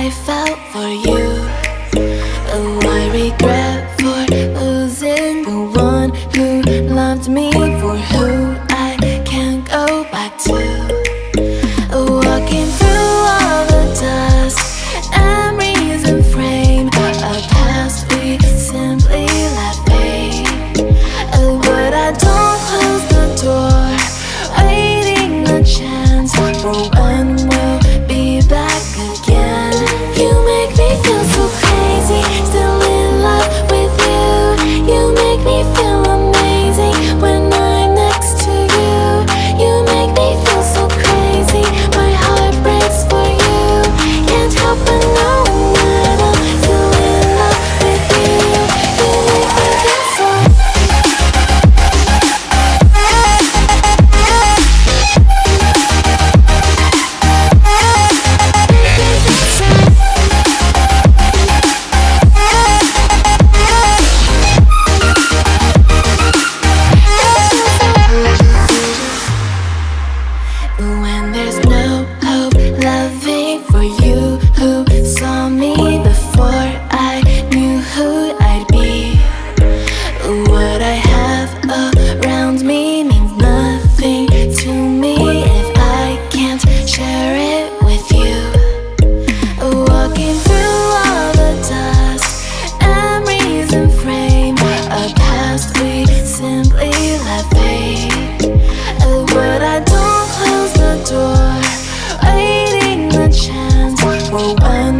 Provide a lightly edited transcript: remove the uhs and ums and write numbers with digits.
I felt for you. Oh, I regret for losing the one who loved me, for who I can't go back to. Walking through all the dust, memories and frame, a past we simply let fade. But I don't close the door, waiting a chance for when we'll be back again. You make me feel so crazy, still in love with you. You make me feel amazing when I'm next to you. You make me feel so crazy, my heart breaks for you. Can't help but knowing that I'm still in love with you. You make me feel so. When there's no hope, loving for you who saw me before I knew who I'd be. What I have around me means nothing to me if I can't share it with you. Walking through all the dust, memories and frame, a past we simply let fade. But I don't close the door, waiting the chance for when